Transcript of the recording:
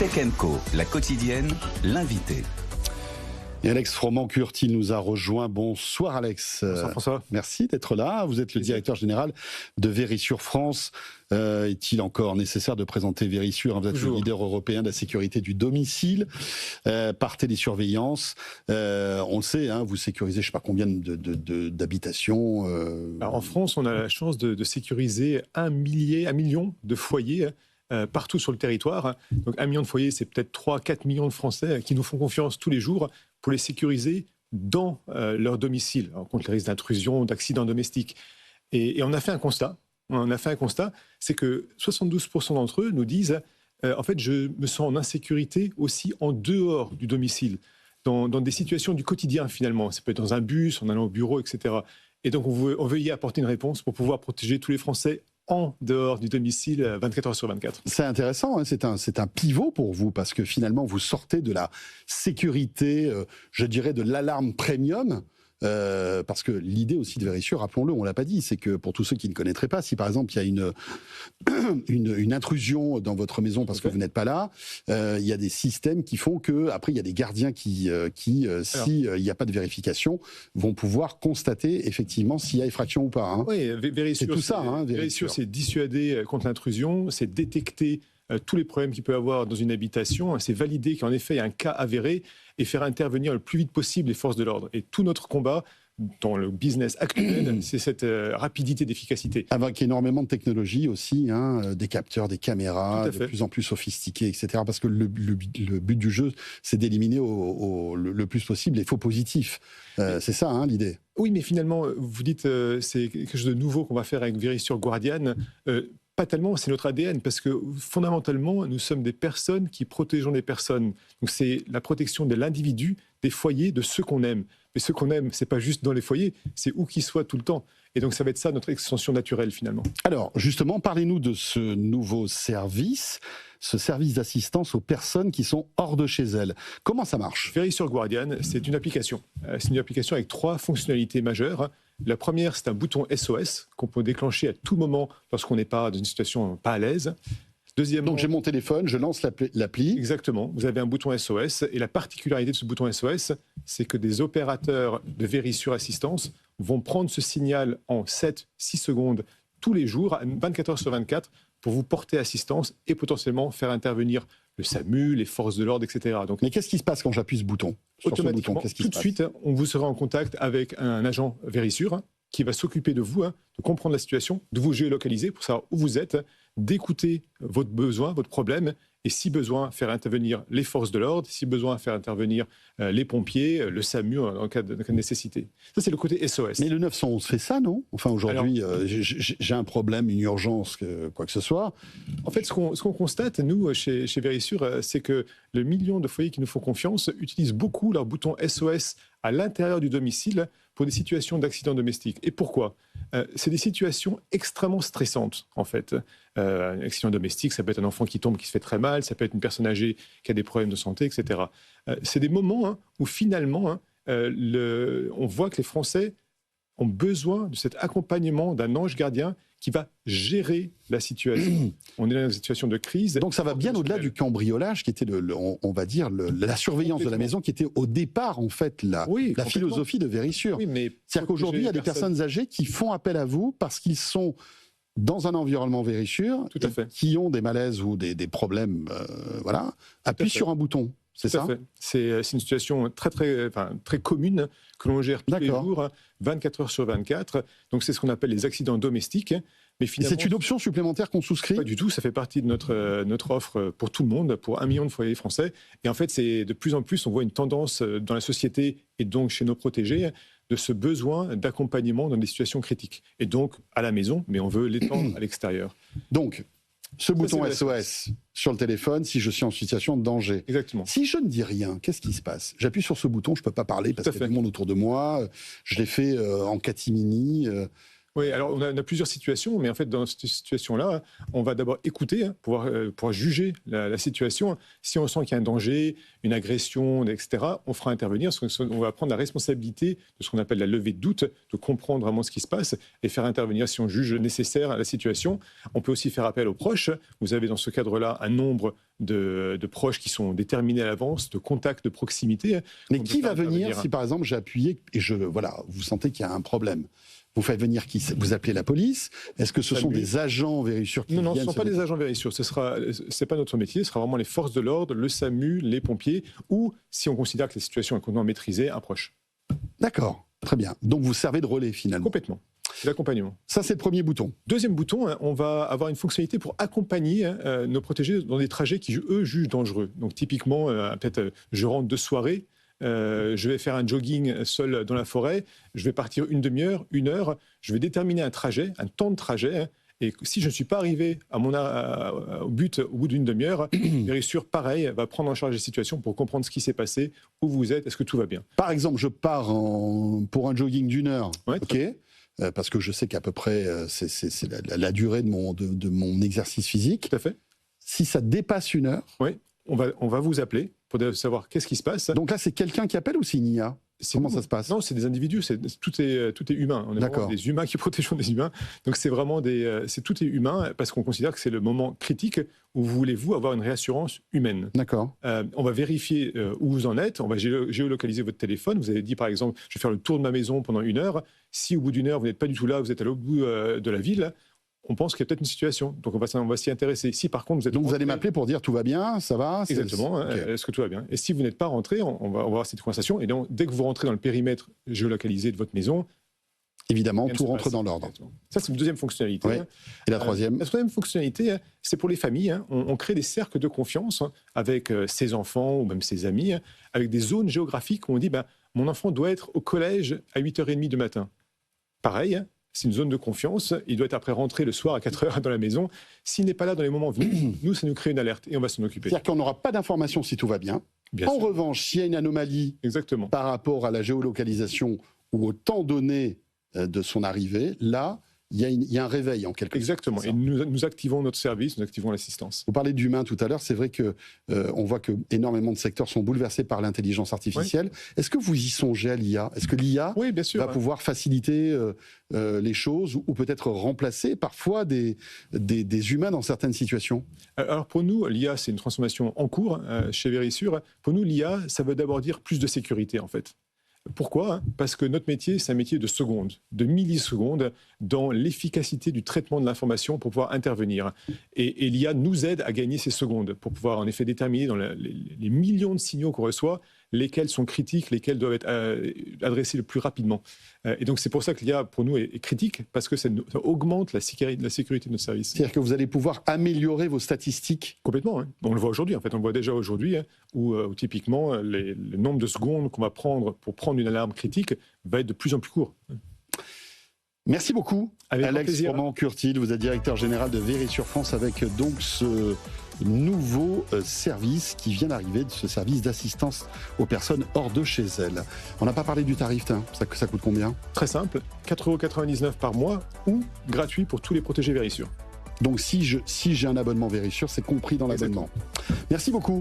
Tech Co, la quotidienne, l'invité. Et Alex Froment-Curti nous a rejoint. Bonsoir Alex. Bonsoir François. Merci d'être là. Vous êtes le directeur général de Verisure France. Est-il encore nécessaire de présenter Verisure? Vous êtes le leader européen de la sécurité du domicile par télésurveillance. On le sait, vous sécurisez je ne sais pas combien d'habitations. Alors, en France, on a la chance de sécuriser 1 million de foyers partout sur le territoire. Donc 1 million de foyers, c'est peut-être 3-4 millions de Français qui nous font confiance tous les jours pour les sécuriser dans leur domicile, contre les risques d'intrusion, d'accidents domestiques. Et on a fait un constat. C'est que 72% d'entre eux nous disent en fait, je me sens en insécurité aussi en dehors du domicile, dans des situations du quotidien finalement. Ça peut être dans un bus, en allant au bureau, etc. Et donc on veut y apporter une réponse pour pouvoir protéger tous les Français en dehors du domicile 24 heures sur 24. C'est intéressant, c'est un pivot pour vous, parce que finalement vous sortez de la sécurité, je dirais de l'alarme premium, parce que l'idée aussi de Verisure, rappelons-le, on ne l'a pas dit, c'est que pour tous ceux qui ne connaîtraient pas, si par exemple il y a une intrusion dans votre maison parce que vous n'êtes pas là, il y a des systèmes qui font que, après il y a des gardiens qui s'il n'y a pas de vérification, vont pouvoir constater effectivement s'il y a effraction ou pas. Oui, Verisure, c'est tout ça. Verisure, c'est dissuader contre l'intrusion, c'est détecter tous les problèmes qu'il peut y avoir dans une habitation, c'est valider qu'en effet il y a un cas avéré et faire intervenir le plus vite possible les forces de l'ordre. Et tout notre combat dans le business actuel, c'est cette rapidité d'efficacité. Avec énormément de technologies aussi, des capteurs, des caméras, de plus en plus sophistiquées, etc. Parce que le but du jeu, c'est d'éliminer le plus possible les faux positifs. C'est ça l'idée. Oui, mais finalement, vous dites c'est quelque chose de nouveau qu'on va faire avec Verisure Guardian. Pas tellement, c'est notre ADN, parce que fondamentalement, nous sommes des personnes qui protégeons les personnes. Donc c'est la protection de l'individu, des foyers, de ceux qu'on aime. Mais ceux qu'on aime, c'est pas juste dans les foyers, c'est où qu'ils soient tout le temps. Et donc ça va être ça notre extension naturelle finalement. Alors justement, parlez-nous de ce nouveau service, ce service d'assistance aux personnes qui sont hors de chez elles. Comment ça marche? Verisure Guardian, c'est une application. C'est une application avec 3 fonctionnalités majeures. La première, c'est un bouton SOS qu'on peut déclencher à tout moment lorsqu'on n'est pas dans une situation pas à l'aise. Deuxièmement, donc j'ai mon téléphone, je lance l'appli. Exactement, vous avez un bouton SOS et la particularité de ce bouton SOS, c'est que des opérateurs de Verisure Assistance vont prendre ce signal en 7-6 secondes tous les jours, 24 heures sur 24, pour vous porter assistance et potentiellement faire intervenir le SAMU, les forces de l'ordre, etc. Donc, mais qu'est-ce qui se passe quand j'appuie ce bouton? Automatiquement, tout de suite, on vous sera en contact avec un agent Verisure qui va s'occuper de vous, de comprendre la situation, de vous géolocaliser pour savoir où vous êtes, d'écouter votre besoin, votre problème, et si besoin, faire intervenir les forces de l'ordre, si besoin, faire intervenir les pompiers, le SAMU en cas de nécessité. Ça, c'est le côté SOS. Mais le 911 fait ça, non? Enfin, aujourd'hui, j'ai un problème, une urgence, quoi que ce soit. En fait, ce qu'on constate, nous, chez Verisure, c'est que le million de foyers qui nous font confiance utilisent beaucoup leur bouton SOS à l'intérieur du domicile pour des situations d'accidents domestiques. Et pourquoi? C'est des situations extrêmement stressantes, en fait. Un accident domestique, ça peut être un enfant qui tombe, qui se fait très mal, ça peut être une personne âgée qui a des problèmes de santé, etc. C'est des moments où finalement, on voit que les Français ont besoin de cet accompagnement d'un ange gardien qui va gérer la situation. On est dans une situation de crise. Donc ça va bien au-delà du cambriolage qui était, on va dire, la surveillance de la maison qui était au départ, en fait, la philosophie de Verisure. Oui, c'est-à-dire qu'aujourd'hui, il y a des personnes âgées qui font appel à vous parce qu'ils sont dans un environnement Verisure, qui ont des malaises ou des problèmes, appuient sur un bouton. C'est ça? C'est une situation très commune que l'on gère tous les jours, 24 heures sur 24. Donc c'est ce qu'on appelle les accidents domestiques. Mais finalement, c'est une option supplémentaire qu'on souscrit? Pas du tout, ça fait partie de notre offre pour tout le monde, pour 1 million de foyers français. Et en fait, c'est de plus en plus, on voit une tendance dans la société et donc chez nos protégés, de ce besoin d'accompagnement dans des situations critiques. Et donc à la maison, mais on veut l'étendre à l'extérieur. Donc, ce bouton SOS sur le téléphone, si je suis en situation de danger. Exactement. Si je ne dis rien, qu'est-ce qui se passe? J'appuie sur ce bouton, je ne peux pas parler parce qu'il y a du monde autour de moi. Je l'ai fait en catimini. Oui, alors on a plusieurs situations, mais en fait, dans cette situation-là, on va d'abord écouter, pouvoir juger la situation. Si on sent qu'il y a un danger, une agression, etc., on fera intervenir. On va prendre la responsabilité de ce qu'on appelle la levée de doute, de comprendre vraiment ce qui se passe et faire intervenir si on juge nécessaire la situation. On peut aussi faire appel aux proches. Vous avez dans ce cadre-là un nombre de proches qui sont déterminés à l'avance, de contacts de proximité. Mais qui va venir si, par exemple, j'ai appuyé et vous sentez qu'il y a un problème? Vous faites venir qui? Vous appelez la police? Est-ce que ce sont des agents Vérissure qui viennent? Non, ce ne sont pas des agents Vérissure. C'est pas notre métier. Ce sera vraiment les forces de l'ordre, le SAMU, les pompiers, ou si on considère que la situation est complètement maîtrisée, un proche. D'accord, très bien. Donc vous servez de relais finalement. Complètement. C'est l'accompagnement. Ça, c'est le premier bouton. Deuxième bouton, on va avoir une fonctionnalité pour accompagner nos protégés dans des trajets qui, eux, jugent dangereux. Donc typiquement, peut-être je rentre de soirée, je vais faire un jogging seul dans la forêt, je vais partir une demi-heure, 1 heure, je vais déterminer un trajet, un temps de trajet, et si je ne suis pas arrivé au but au bout d'une demi-heure, Vérissure, pareil, va prendre en charge la situation pour comprendre ce qui s'est passé, où vous êtes, est-ce que tout va bien. Par exemple, je pars pour un jogging d'1 heure, ouais, ok, parce que je sais qu'à peu près c'est la durée de mon exercice physique. Tout à fait. Si ça dépasse 1 heure... Oui, on va vous appeler pour savoir qu'est-ce qui se passe. Donc là, c'est quelqu'un qui appelle ou c'est une IA? Comment ça se passe? Non, c'est des individus, tout est humain. On est vraiment des humains qui protégeons des humains. Donc c'est vraiment tout est humain parce qu'on considère que c'est le moment critique où vous voulez avoir une réassurance humaine. D'accord. On va vérifier où vous en êtes, on va géolocaliser votre téléphone. Vous avez dit par exemple, je vais faire le tour de ma maison pendant 1 heure. Si au bout d'1 heure, vous n'êtes pas du tout là, vous êtes à l'autre bout de la ville, on pense qu'il y a peut-être une situation. Donc, on va s'y intéresser. Si, par contre, vous êtes Donc, vous allez m'appeler pour dire tout va bien, ça va? Exactement. Okay. Est-ce que tout va bien? Et si vous n'êtes pas rentré, on va avoir cette conversation. Et donc, dès que vous rentrez dans le périmètre géolocalisé de votre maison, évidemment, tout rentre dans l'ordre. Ça, c'est une deuxième fonctionnalité. Oui. Et la troisième? La troisième fonctionnalité, c'est pour les familles. On crée des cercles de confiance avec ses enfants ou même ses amis, avec des zones géographiques où on dit mon enfant doit être au collège à 8h30 du matin. Pareil, c'est une zone de confiance. Il doit être après rentré le soir à 4h dans la maison. S'il n'est pas là dans les moments venus, nous, ça nous crée une alerte et on va s'en occuper. C'est-à-dire qu'on n'aura pas d'informations si tout va bien. En revanche, s'il y a une anomalie par rapport à la géolocalisation ou au temps donné de son arrivée, là, il y a un réveil en quelque sorte. Exactement. Et nous activons notre service, nous activons l'assistance. Vous parlez d'humain tout à l'heure. C'est vrai que on voit que énormément de secteurs sont bouleversés par l'intelligence artificielle. Oui. Est-ce que vous y songez à l'IA? Est-ce que l'IA va pouvoir faciliter les choses ou peut-être remplacer parfois des humains dans certaines situations? Alors pour nous, l'IA, c'est une transformation en cours chez Vérissure. Pour nous, l'IA, ça veut d'abord dire plus de sécurité en fait. Pourquoi? Parce que notre métier, c'est un métier de secondes, de millisecondes, dans l'efficacité du traitement de l'information pour pouvoir intervenir. Et l'IA nous aide à gagner ces secondes pour pouvoir en effet déterminer dans les millions de signaux qu'on reçoit, lesquels sont critiques, lesquels doivent être adressés le plus rapidement. Et donc c'est pour ça que l'IA, pour nous, est critique, parce que ça augmente la sécurité de notre service. C'est-à-dire que vous allez pouvoir améliorer vos statistiques? Complètement, hein. On le voit aujourd'hui, en fait, on le voit déjà aujourd'hui, hein, où typiquement, le nombre de secondes qu'on va prendre pour prendre une alarme critique va être de plus en plus court. Merci beaucoup, avec Alex Roman-Curtil. Vous êtes directeur général de Vérissure France avec donc ce nouveau service qui vient d'arriver, de ce service d'assistance aux personnes hors de chez elles. On n'a pas parlé du tarif, ça coûte combien? Très simple, 4,99 € par mois ou gratuit pour tous les protégés Vérissure. Donc si j'ai un abonnement Vérissure, c'est compris dans l'abonnement. Merci beaucoup.